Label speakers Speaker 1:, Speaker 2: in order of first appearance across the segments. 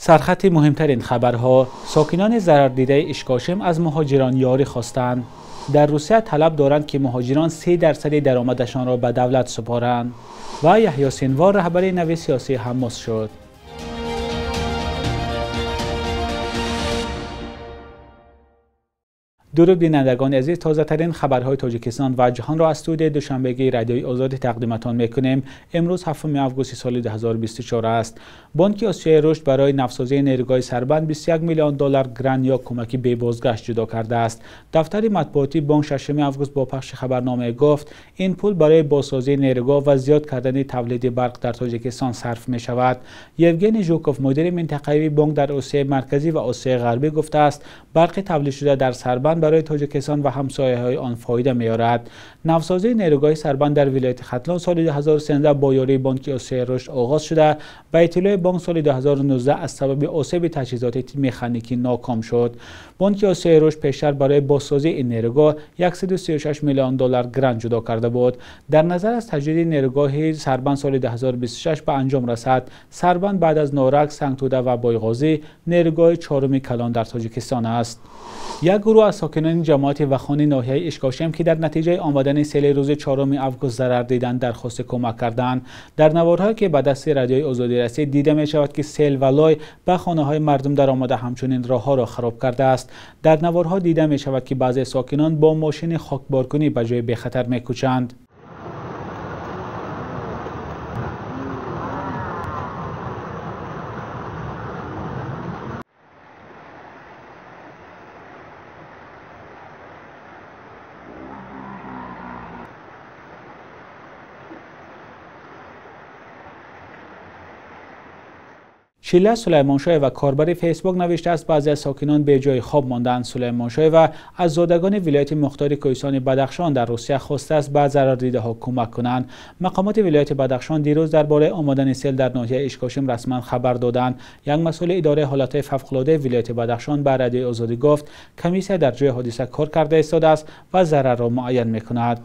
Speaker 1: سرخط مهمترین خبرها: ساکنان ضرر دیده اشکاشم از مهاجران یاری خواستند. در روسیه طلب دارند که مهاجران 3% درآمدشان را به دولت سپارند. و یحیی سینوار رهبر نوی سیاسی حماس شد. درود بینندگان عزیز، تازه ترین خبرهای تاجیکستان و جهان را از استودیوی دوشنبگی رادیوی آزادی تقدیمتان میکنیم. امروز 7 آگوست سال 2024 است. بانک آسیای رشد برای نفتسازی نیروگاه سربند 21 میلیون دلار گرانت یا کمکی بی بازگشت جدا کرده است. دفتر مطبوعاتی بانک 6 آگوست با پخش خبرنامه گفت این پول برای بازسازی نیروگاه و زیاد کردن تولید برق در تاجیکستان صرف می شود. یوگنی ژوکوف مدیر منطقه‌ای بانک در آسیای مرکزی و آسیای غربی گفته است برق تولید شده در سربند برای تاجیکستان و همسایه‌های آن فایده می‌آورد. نفتسازی نیروگاه سربند در ولایت ختلان سال 2013 با یاری بانک آسیای رشد آغاز شده و اطلاع بانک سال 2019 از سبب آسیب تجهیزات مکانیکی ناکام شد. بانک آسیای رشد پیشتر برای بازسازی این نیروگاه 136 میلیون دلار گرانت جدا کرده بود. در نظر از تجدید نیروگاه سربند سال 2026 به انجام رسد، سربند بعد از نارک، سنگتوده و بایغازی نیروگاه چهارم کلان در تاجیکستان است. یک گروه از ساکنان جماعت وخانی ناحیه اشکاشم که در نتیجه آمدن سیل روز 4 آگوست ضرر دیدند درخواست کمک کردند. در نوارهایی که به دست رادیوی آزادی رسید دیده می شود که سیل و لای به خانه های مردم در آمده همچنین راه ها را خراب کرده است. در نوارها دیده می شود که بعضی ساکنان با ماشین خاکبارکنی به جای بی خطر می کوچند. شیله سلیمانشاه و کاربر فیسبوک نوشته است بعضی از ساکنان به جای خواب ماندند. سلیمانشاه و از زادگان ولایت مختار کوهستان بدخشان در روسیه خواسته است به ضرردیده‌ها کمک کنند. مقامات ولایت بدخشان دیروز درباره آمدن سیل در ناحیه اشکاشم رسما خبر دادند. یک مسئول اداره حالات فوق‌العاده ولایت بدخشان به رادیوی آزادی گفت کمیسیون در جای حادثه کار کرده ایستاده است و ضرر را معین می‌کند.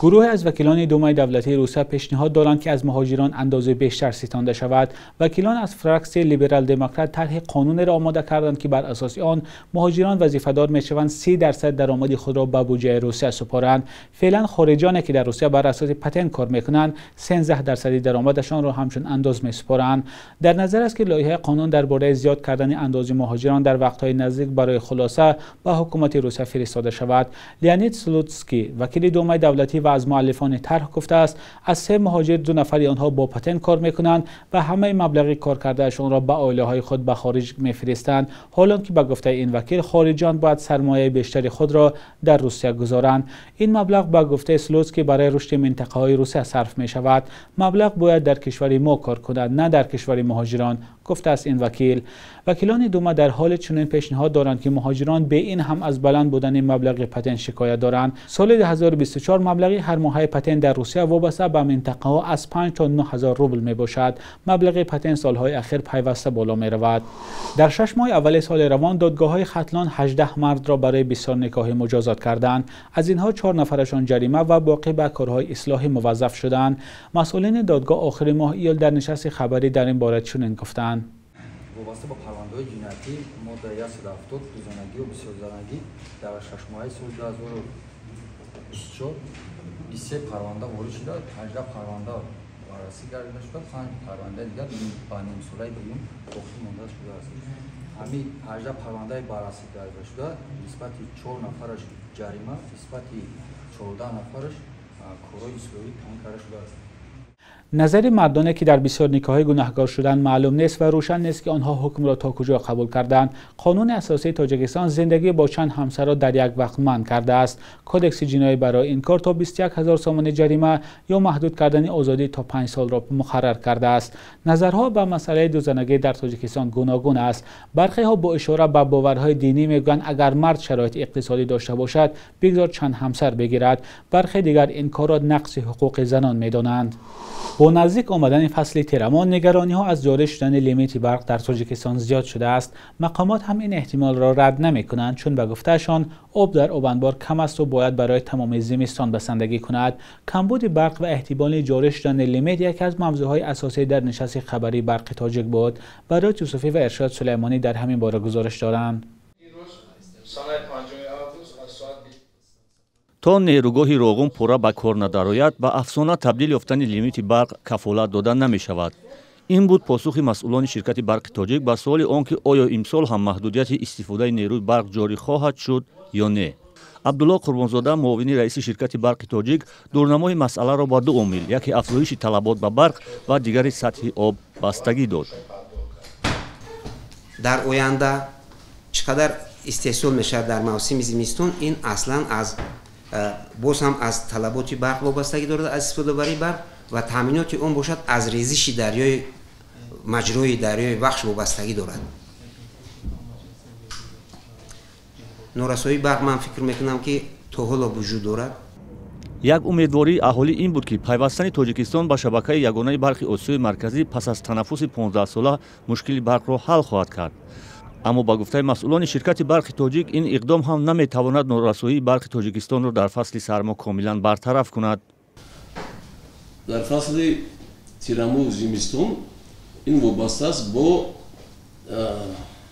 Speaker 1: گروه از وکیلان دومای دولتی روسیه پیشنهاد دارند که از مهاجران اندازه بیشتر ستانده شود. وکیلان از فراکسیون لیبرال دموکرات طرح قانون را آماده کردند که بر اساس آن مهاجران وظیفه‌دار میشوند 30% درآمد خود را به بودجه روسیه سپارند. فعلا خارجانی که در روسیه بر اساس پتن کار میکنند 13% درآمدشان را همچون انداز میسپارند. در نظر است که لایحه قانون درباره زیاد کردن اندازه مهاجران در وقت‌های نزدیک برای خلاصه به حکومت روسیه فرستاده شود. لیانید سلوتسکی وکیل دومای دولتی و از مؤلفان طرح گفته است از 3 مهاجر 2 نفر آنها با پتن کار میکنند و همه مبلغ کار کردهشان را به عائله‌های خود به خارج میفرستند، حالا که به گفته این وکیل خارجان باید سرمایه بیشتری خود را در روسیه گذارند. این مبلغ به گفته سلوتسکی برای رشد منطقه‌های روسیه صرف می شود. مبلغ باید در کشور ما کار کند نه در کشور مهاجران، گفته است این وکیل. وکیلان دوما در حال چنین پیشنهاد دارند که مهاجران به این هم از بلند بودن مبلغ پتن شکایت دارند. سال 2024 مبلغ هر ماهه پتن در روسیه وابسته به منطقه ها از 5 تا 9000 روبل می باشد. مبلغ پتن سالهای اخیر پیوسته بالا می رود. در 6 ماه اول سال روان دادگاه های ختلان 18 مرد را برای بسیار نکاحی مجازات کردند. از اینها 4 نفرشان جریمه و باقی به کارهای اصلاحی موظف شدند. مسئولین دادگاه آخر ماه ایول در نشست خبری در این باره چنین گفتند:
Speaker 2: وابسته با پرونده‌های جنایتی ماده 170 دوزانگی و بسیارزنگی در 6 ماه سال 2024 23 پرونده وارد شده، 18 پرونده بررسی کرده شده، 5 پرونده دیگر با نیم ساله دوم باقی مانده شده است. همین 18 پرونده بررسی کرده شده، نسبت 4 نفرش جریمه، نسبت 14 نفرش کارهای اصلاحی تمام کرده شده است.
Speaker 1: نظر مردانی که در بسیار نکاح‌های گناهکار شدند معلوم نیست و روشن نیست که آنها حکم را تا کجا قبول کردند. قانون اساسی تاجیکستان زندگی با چند همسر را در یک وقت منع کرده است. کدکس جنایی برای این کار تا 21000 سومن جریمه یا محدود کردن آزادی تا 5 سال را مقرر کرده است. نظرها به مسئله دوزنگی در تاجیکستان گوناگون است. برخی ها با اشاره به باورهای دینی میگویند اگر مرد شرایط اقتصادی داشته باشد بگذار چند همسر بگیرد. برخی دیگر این کار را نقض حقوق زنان میدانند. با نزدیک آمدن فصل تیرمان نگرانی ها از جاری شدن لیمیت برق در تاجیکستان زیاد شده است. مقامات هم این احتمال را رد نمی کنند چون به گفتهشان آب در آبانبار کم است و باید برای تمام زمستان بسندگی کند. کمبود برق و احتمال جاری شدن لیمیت یکی از موضوعهای اساسی در نشست خبری برق تاجیک بود. برای یوسفی و ارشاد سلیمانی در همین باره گزارش دارند.
Speaker 3: تا نیروگاهی روغون پورا به کار ندارد به افسانه تبدیل یافتن لیمیت برق کفالت دادن نمی شود. این بود پاسخ مسئولان شرکت برق تاجیک به سوال آنکه آیا امسال هم محدودیت استفاده نیروی برق جاری خواهد شد یا نه. عبدالله قربانزاده معاون رئیس شرکت برق تاجیک دورنمای مسئله را با دو عامل، یکی افزایش طلبات به برق و دیگری سطح آب بستگی داد.
Speaker 4: در آینده چقدر استحصال میشه در موسم زمستون این اصلا از باز هم از طلبات برق وابستگی دارد از استفاده برای برق و تامینات اون باشد از ریزش دریای مجرای دریای بخش وابستگی دارد. نورسایی برق من فکر میکنم که تا حالا وجود دارد.
Speaker 3: یک امیدواری اهالی این بود که پیوستن تاجیکستان به شبکه یگانه برق آسیای مرکزی پس از تنفس 15 ساله مشکل برق را حل خواهد کرد. اما با گفته مسئولان شرکت برق تاجیک این اقدام هم نمیتواند نورسایی برق تاجیکستان را در فصل سرما کاملا برطرف کند.
Speaker 5: در فصل تیرمو و زمستون این وابسته است با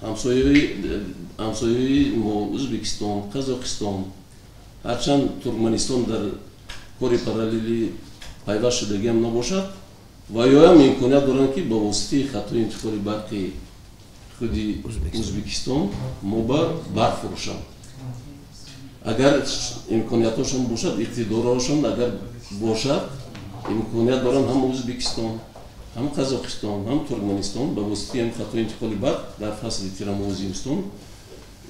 Speaker 5: همسایه ما ازبکستان، قزاقستان، هرچند ترکمنستان در کار پاراللی پیوست شدگی هم نباشد و یا هم امکانیت دارند که با واسطه خطای انتقال برقی خودی ازبکستان ما برق فروشند. اگر امکانیتاشون باشد، اقتدارشون اگر باشد، امکانیت دارن هم ازبکستان، هم قزاقستان، هم ترکمنستان با واسطه هم خطای انتقال برق در فصل تیرمو و زمستون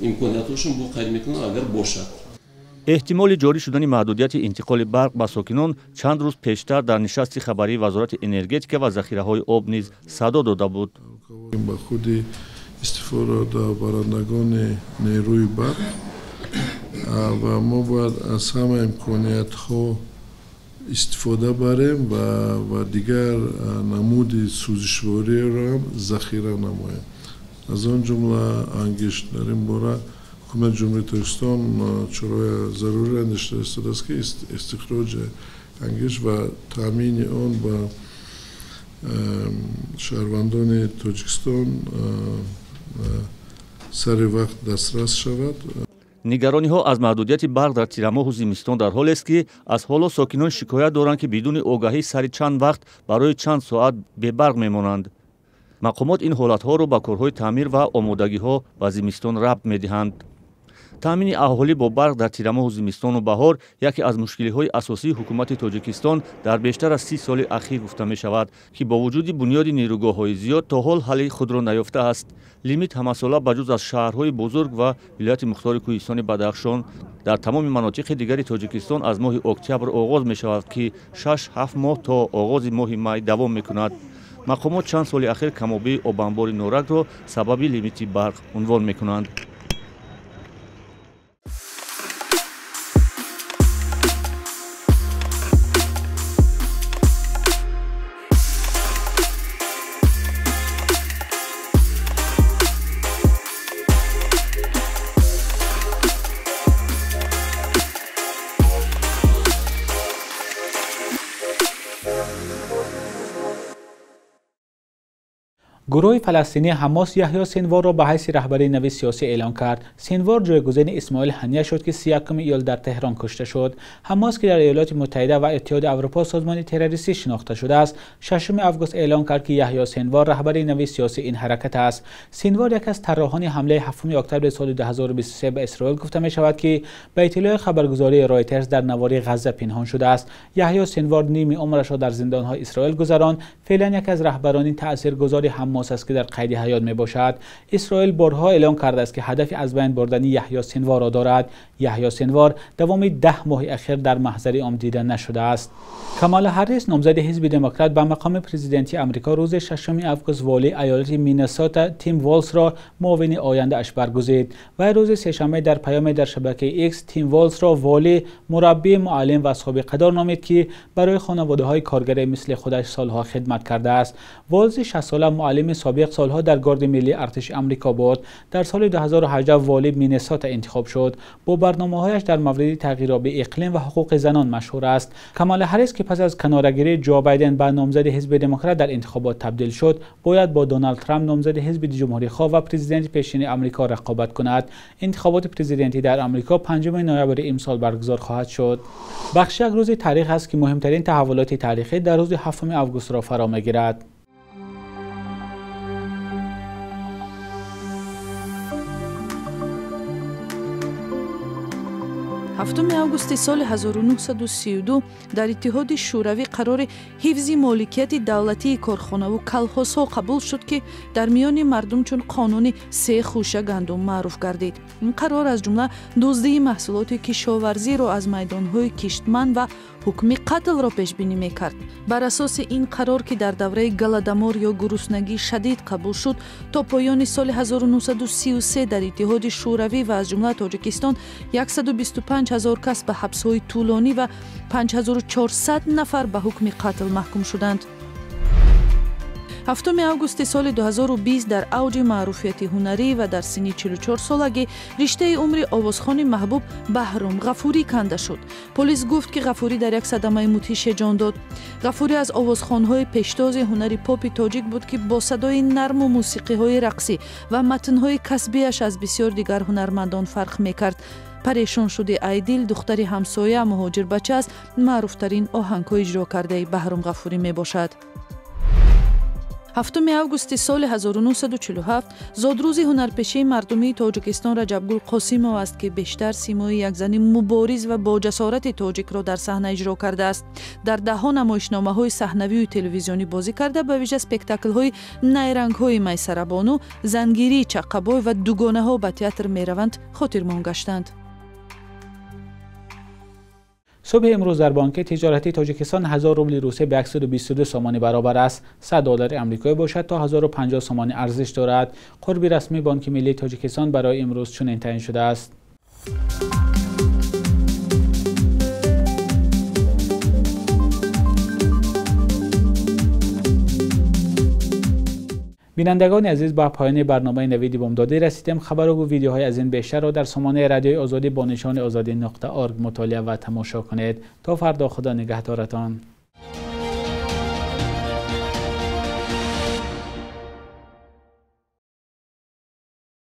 Speaker 5: امکانیتاشون با قید میکنن اگر باشد.
Speaker 3: احتمال جاری شدن محدودیت انتقال برق به ساکنان چند روز پیشتر در نشست خبری وزارت انرژتیک و ذخیره‌های آب نیز صدا داده بود.
Speaker 6: با خود استفاده برندگان نیروی برق و ما باید از همه امکانیت ها استفاده بریم و دیگر نمود سوزشواری را ذخیره نماییم. از آن جمله انگشت در این باره حکومت جمهوری تاجیکستان چرای ضروری اندیشیده است که استخراج انگشت و تامین آن به شهروندان تاجیکستان سر وقت دسترس شود.
Speaker 3: نگرانی ها از محدودیت برق در تیرماه و زمستان در حال است که از حالا ساکنان شکایت دارند که بدون آگاهی سر چند وقت برای چند ساعت به برق میمانند. مقامات این حالت ها را به کارهای تعمیر و آمادگی ها و زمستان ربط میدهند. تامین اهالی با برق در تیرماه و زمستان و بهار یکی از مشکلی های اساسی حکومت تاجیکستان در بیشتر از 30 سال اخیر گفته می شود که با وجود بنیاد نیروگاه های زیاد تا حال حل خود را نیافته است. لیمیت همساله بجز از شهرهای بزرگ و ولایت مختار کوهستان بدخشان در تمام مناطق دیگر تاجیکستان از ماه اکتبر آغاز می شود که 6-7 ماه تا آغاز ماه می دوام می کند. مقامات چند سال اخیر کمابی آبانبار نورک را سبب لیمیت برق عنوان می کنند.
Speaker 1: گروه فلسطینی حماس یحیی سینوار را به حیث رهبری نوی سیاسی اعلام کرد. سینوار جایگزین اسماعیل هنیه شد که 31 ایول در تهران کشته شد. حماس که در ایالات متحده و اتحاد اروپا سازمان تروریستی شناخته شده است، 6 آگوست اعلام کرد که یحیی سینوار رهبری نوی سیاسی این حرکت است. سینوار یک از طراحان حمله 7 اکتبر سال 2023 به اسرائیل گفته می شود که به اطلاع خبرگزاری رایترز در نواری غزه پنهان شده است. یحیی سینوار نیمی عمرش را در زندان‌های اسرائیل گذراند. فعلا یک از رهبران تاثیرگذار حماس حماس است که در قید حیات می باشد. اسرائیل بارها اعلام کرده است که هدف از بین بردن یحیی سنوار را دارد. یحیی سنوار دوام 10 ماه اخیر در محضر عام دیده نشده است. کامالا هریس نامزد حزب دموکرات به مقام پرزیدنتی آمریکا روز 6 آگوست والی ایالت مینسوتا تیم والز را معاون آینده اش برگزید و روز سه‌شنبه در پیام در شبکه ایکس تیم والز را والی، مربی، معلم و سابقه دار نامید که برای خانواده های کارگر مثل خودش سالها خدمت کرده است. والز 60 ساله معلم سابق سالها در گارد ملی ارتش آمریکا بود. در سال 2018 والی مینسوتا انتخاب شد. با برنامه‌هایش در مورد تغییرات اقلیم و حقوق زنان مشهور است. کامالا هریس که پس از کناره‌گیری جو بایدن به نامزد حزب دموکرات در انتخابات تبدیل شد، باید با دونالد ترامپ نامزد حزب جمهوری‌خواه و پرزیدنت پیشین آمریکا رقابت کند. انتخابات پرزیدنتی در آمریکا 5 نوامبر امسال برگزار خواهد شد. بخش یک روز تاریخ است که مهمترین تحولات تاریخی در روز 7 آگوست را فرا می‌گیرد.
Speaker 7: 7 августи соли 1932 дар иттиҳоди шӯравӣ қарори ҳифзи моликияти давлатии корхонаву калхозҳо қабул шуд ки дар миёни мардум чун қонуни се хӯша гандум маъруф гардид. ин қарор аз ҷумла дуздии маҳсулоти кишоварзиро аз майдонҳои киштман ва ҳукми қатлро пешбинӣ мекард. бар асоси ин қарор ки дар давраи галадамор ё гуруснагии шадид қабул шуд, то поёни соли 1933 дар иттиҳоди шӯравӣ ва аз ҷумла тоҷикистон 125 000 кас ба ҳабсҳои тӯлонӣ ва 5400 нафар ба ҳукми қатл маҳкум шуданд. 7 августи соли 2020 дар авҷи маъруфияти ҳунарӣ ва дар синни 44 солагӣ риштаи умри овозхони маҳбуб Баҳром Ғафурӣ канда шуд. Полис гуфт ки Ғафурӣ дар як садамаи мудҳише ҷон дод. Ғафурӣ аз овозхонҳои пештози ҳунари попи тоҷик буд ки бо садои нарму мусиқиҳои рақсӣ ва матнҳои касбиаш аз бисёр дигар ҳунармандон фарқ мекард. парешоншуди Айдил духтари ҳамсоя муҳоҷирбача аст маъруфтарин оҳангҳо иҷро кардаи Баҳром Ғафурӣ мебошад. 7 августи соли 1947 зодрӯзи ҳунарпешии мардумии Тоҷикистон Раҷабгул Қосимов аст ки бештар симои як зани мубориз ва боҷасорати тоҷикро дар саҳна иҷро кардааст. дар даҳҳо намоишномаҳои саҳнавию телевизионӣ бозӣ карда ба виҷа спектаклҳои найрангҳои Майсарабону, Зангирии Чаққабой ва дугонаҳо ба театр мераванд хотирмон гаштанд.
Speaker 1: صبح امروز در بانک تجارتی تاجیکستان 1000 روبل روسیه به 122 سومانی برابر است. 100 دلار آمریکایی باشد تا 1050 سومانی ارزش دارد. قربی رسمی بانک ملی تاجیکستان برای امروز چنین تعیین شده است. بینندگان عزیز، با پایان برنامه نوید بامدادی رسیدیم. خبر و ویدیوهای از این بیشتر را در سامانه رادیوی آزادی با نشان آزادی.org مطالعه و تماشا کنید. تا فردا، خدا نگهدارتان.